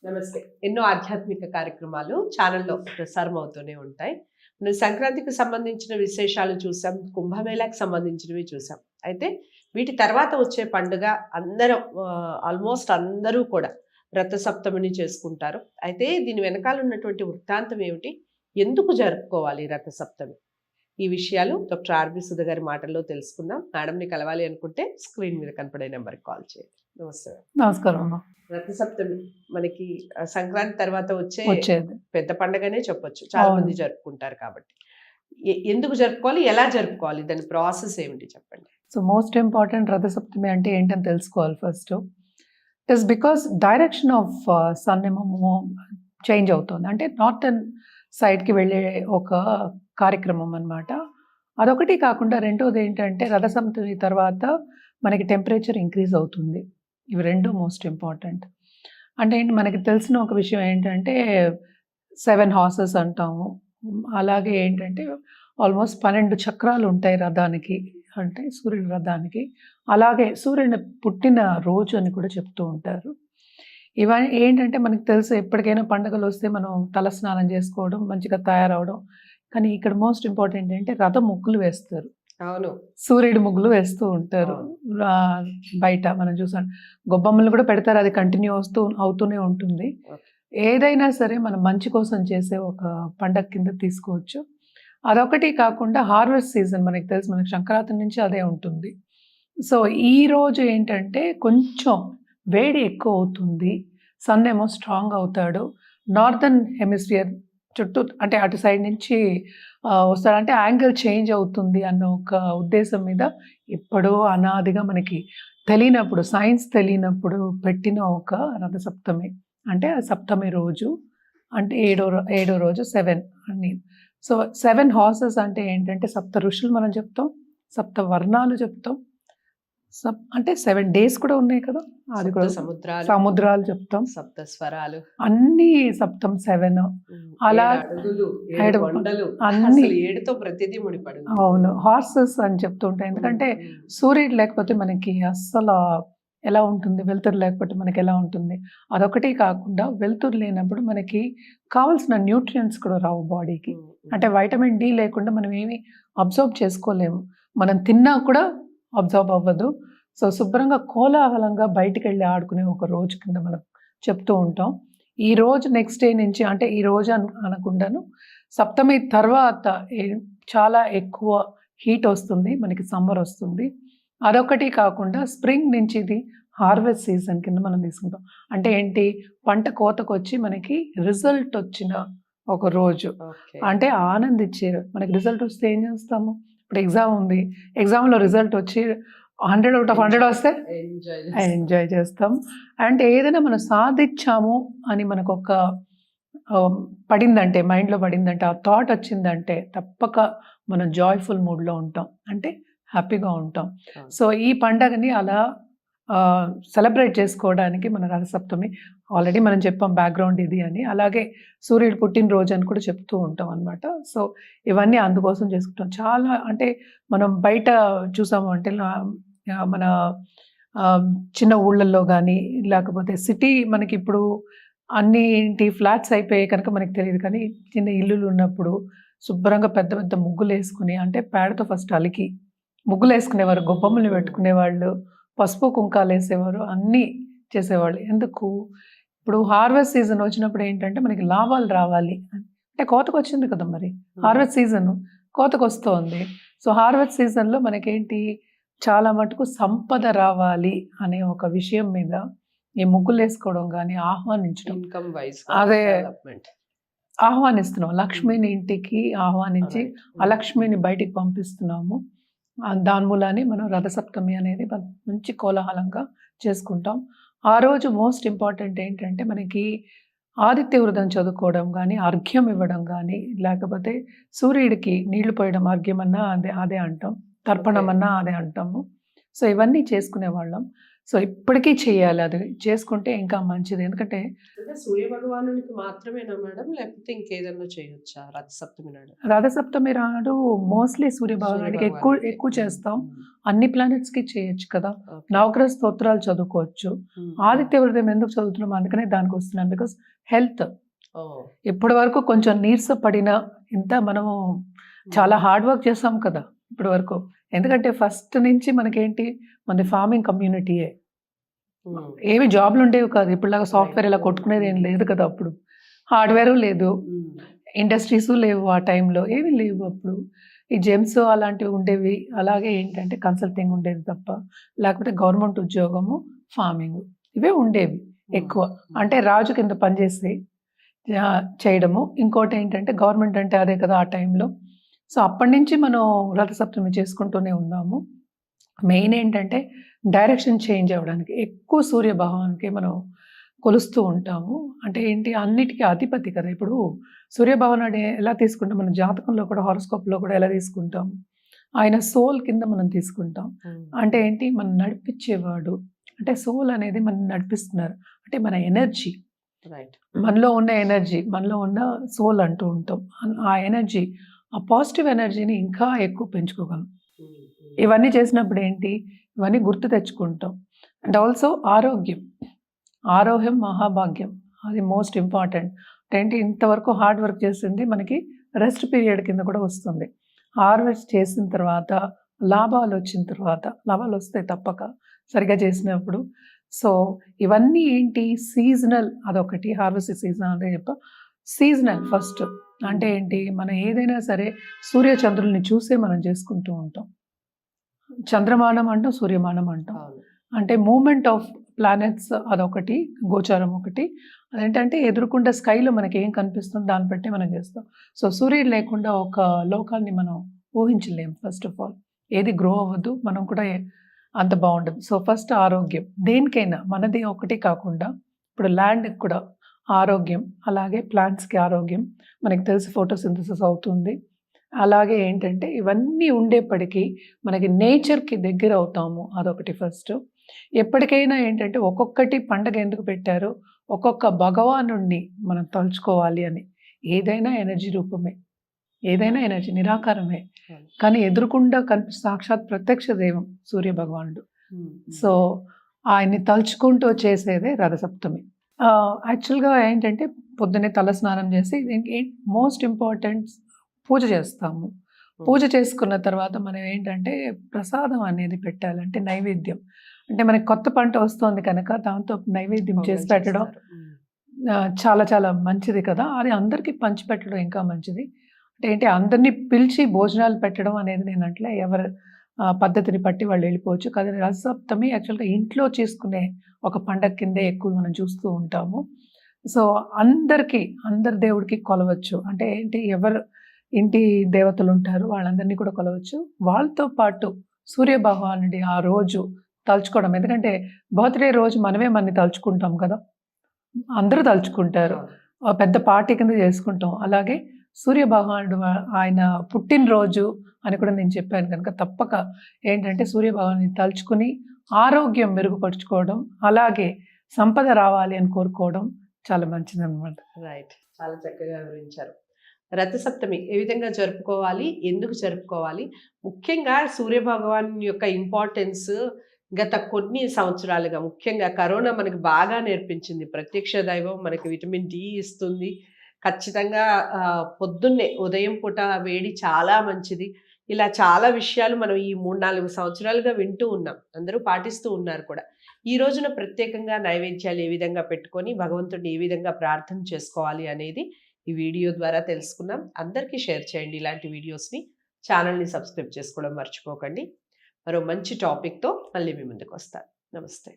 నమస్తే. ఎన్నో ఆధ్యాత్మిక కార్యక్రమాలు ఛానల్‌లో ప్రసారం అవుతూనే ఉంటాయి. మనం సంక్రాంతికి సంబంధించిన విశేషాలు చూసాం. కుంభమేళాకి సంబంధించినవి చూసాం. అయితే వీటి తర్వాత వచ్చే పండుగ అందరం ఆల్మోస్ట్ అందరూ కూడా రథసప్తమిని చేసుకుంటారు. అయితే దీని వెనకాల ఉన్నటువంటి వృత్తాంతం ఏమిటి? ఎందుకు జరుపుకోవాలి రథసప్తమి? ఈ విషయాలు డాక్టర్ ఆర్‌బి సుధ గారి మాటల్లో తెలుసుకుందాం. మేడంని కలవాలి అనుకుంటే స్క్రీన్ మీద కనపడే నెంబర్‌కి కాల్ చేయండి. నమస్తే. నమస్కారం అమ్మ. రథసప్తమి మనకి సంక్రాంతి తర్వాత వచ్చేది పెద్ద పండగనే చెప్పొచ్చు. చాలా అవును. మంది జరుపుకుంటారు కాబట్టి. ఎందుకు జరుపుకోవాలి? ఎలా జరుపుకోవాలి? దాని ప్రాసెస్ ఏమిటి చెప్పండి? సో మోస్ట్ ఇంపార్టెంట్ రథసప్తమి అంటే ఏంటని తెలుసుకోవాలి first. It is because direction of sun ఏమో చేంజ్ అవుతుంది. అంటే నార్థన్ సైడ్కి వెళ్ళే ఒక కార్యక్రమం అన్నమాట. అదొకటి కాకుండా రెండోది ఏంటంటే రథసప్తమి తర్వాత మనకి టెంపరేచర్ ఇంక్రీజ్ అవుతుంది. ఇవి రెండు మోస్ట్ ఇంపార్టెంట్. అంటే ఏంటి, మనకి తెలిసిన ఒక విషయం ఏంటంటే 7 హార్సెస్ అంటాము. అలాగే ఏంటంటే ఆల్మోస్ట్ 12 చక్రాలు ఉంటాయి రథానికి, అంటే సూర్యుడి రథానికి. అలాగే సూర్యుని పుట్టిన రోజు అని కూడా చెప్తూ ఉంటారు. ఇవన్నీ ఏంటంటే మనకు తెలుసు, ఎప్పటికైనా పండుగలు వస్తే మనం తలస్నానం చేసుకోవడం, మంచిగా తయారవడం. కానీ ఇక్కడ మోస్ట్ ఇంపార్టెంట్ ఏంటంటే రథ ముగ్గులు వేస్తారు. అవును. సూర్యుడి ముగ్గులు వేస్తూ ఉంటారు. బయట మనం చూసాం, గొబ్బమ్మలు కూడా పెడతారు. అది కంటిన్యూ అవుతూనే ఉంటుంది. ఏదైనా సరే మనం మంచి కోసం చేసే ఒక పండగ కింద తీసుకోవచ్చు. అదొకటి కాకుండా హార్వెస్ట్ సీజన్ మనకి తెలుసు, మనకి సంక్రాంతి నుంచి అదే ఉంటుంది. సో ఈ రోజు ఏంటంటే కొంచెం వేడి ఎక్కువ అవుతుంది. సన్ ఏమో స్ట్రాంగ్ అవుతాడు. నార్థన్ హెమిస్ఫియర్ చుట్టూ, అంటే అటు సైడ్ నుంచి వస్తాడు. అంటే యాంగిల్ చేంజ్ అవుతుంది అన్న ఒక ఉద్దేశం మీద ఎప్పుడో అనాదిగా మనకి తెలియనప్పుడు, సైన్స్ తెలియనప్పుడు పెట్టిన ఒక రథసప్తమి. అంటే ఆ సప్తమి రోజు, అంటే ఏడో రోజు 7 అని. సో 7 హార్సెస్ అంటే ఏంటంటే సప్త ఋషులు మనం చెప్తాం, సప్త వర్ణాలు చెప్తాం. అంటే 7 డేస్ కూడా ఉన్నాయి కదా, అది కూడా సముద్రాలు చెప్తాం, సప్త స్వరాలు, అన్ని సప్తం 7. అలా అన్ని 7తో ప్రతిదీ ముడిపడి. అవును, హార్సెస్ అని చెప్తూ ఉంటాయి. ఎందుకంటే సూర్యుడు లేకపోతే మనకి అస్సలు ఎలా ఉంటుంది, వెలుతురు లేకపోతే మనకి ఎలా ఉంటుంది. అదొకటి కాకుండా వెలుతురు లేనప్పుడు మనకి కావాల్సిన న్యూట్రియంట్స్ కూడా రావు బాడీకి. అంటే వైటమిన్ డి లేకుండా మనం ఏమి అబ్జర్వ్ చేసుకోలేము. మనం తిన్నా కూడా అబ్జర్వ్ అవ్వదు. సో శుభ్రంగా కోలాహలంగా బయటికి వెళ్ళి ఆడుకునే ఒక రోజు కింద మనం చెప్తూ ఉంటాం. ఈ రోజు నెక్స్ట్ డే నుంచి, అంటే ఈ రోజు అనకుండాను సప్తమి తర్వాత చాలా ఎక్కువ హీట్ వస్తుంది, మనకి సమ్మర్ వస్తుంది. అదొకటి కాకుండా స్ప్రింగ్ నుంచి ఇది హార్వెస్ట్ సీజన్ కింద మనం తీసుకుంటాం. అంటే ఏంటి, పంట కోతకు వచ్చి మనకి రిజల్ట్ వచ్చిన ఒక రోజు, అంటే ఆనందించారు. మనకి రిజల్ట్ వస్తే ఏం చేస్తాము, ఇప్పుడు ఎగ్జామ్ ఉంది, ఎగ్జామ్లో రిజల్ట్ వచ్చి 100 out of 100 వస్తే ఎంజాయ్ చేస్తాం. అంటే ఏదైనా మనం సాధించాము అని మనకు ఒక పడిందంటే, మైండ్లో పడిందంటే, ఆ థాట్ వచ్చిందంటే తప్పక మనం జాయ్ఫుల్ మూడ్లో ఉంటాం, అంటే హ్యాపీగా ఉంటాం. సో ఈ పండగని అలా సెలబ్రేట్ చేసుకోవడానికి మన రథసప్తమి ఆల్రెడీ మనం చెప్పాం బ్యాక్గ్రౌండ్ ఇది అని. అలాగే సూర్యుడు పుట్టినరోజు అని కూడా చెప్తూ ఉంటాం అనమాట. సో ఇవన్నీ అందుకోసం చేసుకుంటాం. చాలా అంటే మనం బయట చూసాము అంటే మన చిన్న ఊళ్ళల్లో కానీ, లేకపోతే సిటీ మనకి ఇప్పుడు అన్ని ఇంటి ఫ్లాట్స్ అయిపోయాయి కనుక మనకి తెలియదు. కానీ చిన్న ఇల్లులు ఉన్నప్పుడు శుభ్రంగా పెద్ద పెద్ద ముగ్గులు వేసుకుని, అంటే పేడతో ఫస్ట్ అలికి ముగ్గులు వేసుకునేవారు, గొబ్బమ్మలు పెట్టుకునేవాళ్ళు, పసుపు కుంకాలు వేసేవారు, అన్నీ చేసేవాళ్ళు. ఎందుకు, ఇప్పుడు హార్వెస్ట్ సీజన్ వచ్చినప్పుడు ఏంటంటే మనకి లాభాలు రావాలి, అంటే కోతకు వచ్చింది కదా, మరి హార్వెస్ట్ సీజన్ కోతకు వస్తుంది. సో హార్వెస్ట్ సీజన్లో మనకేంటి, చాలా మటుకు సంపద రావాలి అనే ఒక విషయం మీద ఈ ముగ్గులు వేసుకోవడం కానీ ఆహ్వానించడం, అదే ఆహ్వానిస్తున్నాం. లక్ష్మిని ఇంటికి ఆహ్వానించి ఆ లక్ష్మిని బయటికి పంపిస్తున్నాము. దాని మూలాన్ని మనం రథసప్తమి అనేది మంచి కోలాహలంగా చేసుకుంటాం. ఆ రోజు మోస్ట్ ఇంపార్టెంట్ ఏంటంటే మనకి ఆదిత్య వృధం చదువుకోవడం కానీ, అర్ఘ్యం ఇవ్వడం కానీ, లేకపోతే సూర్యుడికి నీళ్లు పోయడం, అర్ఘ్యం అన్నా అదే అంటాం, తర్పణం అన్నా అదే అంటాము. సో ఇవన్నీ చేసుకునే వాళ్ళం. సో ఇప్పటికీ చేయాలి, అది చేసుకుంటే ఇంకా మంచిది. ఎందుకంటే అంటే సూర్య భగవానునికి మాత్రమేనా మేడం, లేకపోతే ఇంకేదన్నా చేయొచ్చా రథసప్తమి నాడు? రథసప్తమి నాడు మోస్ట్లీ సూర్య సూర్యభగవానుడికి ఎక్కువ భగవానుడికి. ఎక్కువ చేస్తాం. అన్ని ప్లానెట్స్కి చేయొచ్చు కదా. ఓకే. నవగ్రహ స్తోత్రాలు చదువుకోవచ్చు. ఆదిత్య హృదయం ఎందుకు చదువుతున్నాం, అందుకనే దానికి వస్తున్నాం. బికాస్ హెల్త్ ఓ. ఇప్పటి వరకు కొంచెం నీరసపడిన, ఇంత మనము చాలా హార్డ్ వర్క్ చేస్తాం కదా ఇప్పటి వరకు. ఎందుకంటే ఫస్ట్ నుంచి మనకేంటి, మనది ఫార్మింగ్ కమ్యూనిటీయే. ఉమ్. ఏమి జాబ్లు ఉండేవి కాదు, ఇప్పుడులాగా సాఫ్ట్వేర్ ఇలా కొట్టుకునేది ఏం లేదు కదా. అప్పుడు హార్డ్వేర్ లేదు, ఉమ్. ఇండస్ట్రీస్ లేవు, ఆ టైంలో ఏమీ లేవు. అప్పుడు ఈ జెమ్స్ అలాంటివి ఉండేవి. అలాగే ఏంటంటే కన్సల్టింగ్ ఉండేది తప్ప, లేకపోతే గవర్నమెంట్ ఉద్యోగము, ఫార్మింగ్, ఇవే ఉండేవి ఎక్కువ. అంటే రాజు కింద పనిచేసి చేయడము. ఇంకోటి ఏంటంటే గవర్నమెంట్ అంటే అదే కదా ఆ టైంలో. సో అప్పటి నుంచి మనం రథసప్తమి చేసుకుంటూనే ఉన్నాము. మెయిన్ ఏంటంటే డైరెక్షన్ చేంజ్ అవ్వడానికి ఎక్కువ సూర్య భగవానికి మనం కొలుస్తూ ఉంటాము. అంటే ఏంటి, అన్నిటికీ అధిపతి కదా. ఇప్పుడు సూర్యభగవానుడు ఎలా తీసుకుంటాం, మన జాతకంలో కూడా, హారోస్కోప్లో కూడా ఎలా తీసుకుంటాం, ఆయన సోల్ కింద మనం తీసుకుంటాం. అంటే ఏంటి, మనం నడిపించేవాడు. అంటే సోల్ అనేది మనం నడిపిస్తున్నారు, అంటే మన ఎనర్జీ, రైట్. మనలో ఉన్న ఎనర్జీ, మనలో ఉన్న సోల్ అంటూ ఉంటాం. ఆ ఎనర్జీ, ఆ పాజిటివ్ ఎనర్జీని ఇంకా ఎక్కువ పెంచుకోగలం. ఇవన్నీ చేసినప్పుడు ఏంటి, ఇవన్నీ గుర్తు తెచ్చుకుంటాం. అండ్ ఆల్సో ఆరోగ్యం, ఆరోగ్యం మహాభాగ్యం, అది మోస్ట్ ఇంపార్టెంట్. ఏంటి, ఇంతవరకు హార్డ్ వర్క్ చేసింది మనకి రెస్ట్ పీరియడ్ కింద కూడా వస్తుంది. హార్వెస్ట్ చేసిన తర్వాత లాభాలు వచ్చిన తర్వాత, లాభాలు వస్తాయి తప్పక సరిగా చేసినప్పుడు. సో ఇవన్నీ ఏంటి, సీజనల్, అదొకటి. హార్వెస్ట్ సీజన్ అంటే సీజనల్ ఫస్ట్. అంటే ఏంటి, మనం ఏదైనా సరే సూర్య చంద్రుల్ని చూసే మనం చేసుకుంటూ ఉంటాం. చంద్రమానం అంటాం, సూర్యమానం అంటాం. అంటే మూమెంట్ ఆఫ్ ప్లానెట్స్ అదొకటి, గోచారం ఒకటి. అదేంటంటే ఎదురుకుండా స్కైలో మనకి ఏం కనిపిస్తుందో దాన్ని బట్టి మనం చేస్తాం. సో సూర్యుడు లేకుండా ఒక లోకాన్ని మనం ఊహించలేం. ఫస్ట్ ఆఫ్ ఆల్ ఏది గ్రో అవ్వదు, మనం కూడా అంత బాగుండదు. సో ఫస్ట్ ఆరోగ్యం, దేనికైనా మనది ఒకటి కాకుండా, ఇప్పుడు ల్యాండ్కి కూడా ఆరోగ్యం, అలాగే ప్లాంట్స్కి ఆరోగ్యం. మనకి తెలిసి ఫోటోసింథసిస్ అవుతుంది. అలాగే ఏంటంటే ఇవన్నీ ఉండేప్పటికీ మనకి నేచర్కి దగ్గర అవుతాము, అదొకటి ఫస్ట్. ఎప్పటికైనా ఏంటంటే ఒక్కొక్కటి పండగ ఎందుకు పెట్టారో, ఒక్కొక్క భగవానుడిని మనం తలుచుకోవాలి అని. ఏదైనా ఎనర్జీ రూపమే, ఏదైనా ఎనర్జీ నిరాకారమే, కానీ ఎదురుకుండా సాక్షాత్ ప్రత్యక్ష దైవం సూర్య భగవానుడు. సో ఆయన్ని తలుచుకుంటూ చేసేదే రథసప్తమి. యాక్చువల్గా ఏంటంటే పొద్దున్నే తల స్నానం చేసి మోస్ట్ ఇంపార్టెంట్ పూజ చేస్తాము. పూజ చేసుకున్న తర్వాత మనం ఏంటంటే ప్రసాదం అనేది పెట్టాలంటే నైవేద్యం. అంటే మనకి కొత్త పంట వస్తుంది కనుక దాంతో నైవేద్యం చేసి పెట్టడం చాలా చాలా మంచిది కదా. అది అందరికీ పంచిపెట్టడం ఇంకా మంచిది. అంటే ఏంటి, అందరినీ పిలిచి భోజనాలు పెట్టడం అనేది నేను అంటే ఎవరి పద్ధతిని బట్టి వాళ్ళు వెళ్ళిపోవచ్చు. కానీ రథసప్తమి యాక్చువల్గా ఇంట్లో చేసుకునే ఒక పండగ కిందే ఎక్కువ మనం చూస్తూ ఉంటాము. సో అందరికీ, అందరి దేవుడికి కొలవచ్చు. అంటే ఏంటి, ఎవరు ఇంటి దేవతలు ఉంటారు వాళ్ళందరినీ కూడా కొలవచ్చు. వాళ్ళతో పాటు సూర్య భగవానుడి ఆ రోజు తలుచుకోవడం. ఎందుకంటే బర్త్డే రోజు మనల్ని తలుచుకుంటాం కదా, అందరూ తలుచుకుంటారు, పెద్ద పార్టీ కింద చేసుకుంటాం. అలాగే సూర్య భగవానుడు ఆయన పుట్టినరోజు అని కూడా నేను చెప్పాను కనుక తప్పక ఏంటంటే సూర్య భగవాన్ని తలుచుకుని ఆరోగ్యం మెరుగుపరుచుకోవడం, అలాగే సంపద రావాలి అని కోరుకోవడం చాలా మంచిది అనమాట. రైట్, చాలా చక్కగా వివరించారు. రథసప్తమి ఏ విధంగా జరుపుకోవాలి, ఎందుకు జరుపుకోవాలి, ముఖ్యంగా సూర్య భగవాన్ యొక్క ఇంపార్టెన్స్ గత కొన్ని సంవత్సరాలుగా, ముఖ్యంగా కరోనా మనకి బాగా నేర్పించింది. ప్రత్యక్ష దైవం మనకి విటమిన్ డి ఇస్తుంది. ఖచ్చితంగా పొద్దున్నే ఉదయం పూట వేడి చాలా మంచిది. ఇలా చాలా విషయాలు మనం ఈ 3-4 సంవత్సరాలుగా వింటూ ఉన్నాం, అందరూ పాటిస్తూ ఉన్నారు కూడా. ఈ రోజున ప్రత్యేకంగా నైవేద్యాలు ఏ విధంగా పెట్టుకొని భగవంతుడిని ఏ విధంగా ప్రార్థన చేసుకోవాలి అనేది ఈ వీడియో ద్వారా తెలుసుకున్నాం. అందరికీ షేర్ చేయండి ఇలాంటి వీడియోస్ని. ఛానల్ని సబ్స్క్రైబ్ చేసుకోవడం మర్చిపోకండి. మరో మంచి టాపిక్తో మళ్ళీ మీ ముందుకు వస్తాను. నమస్తే.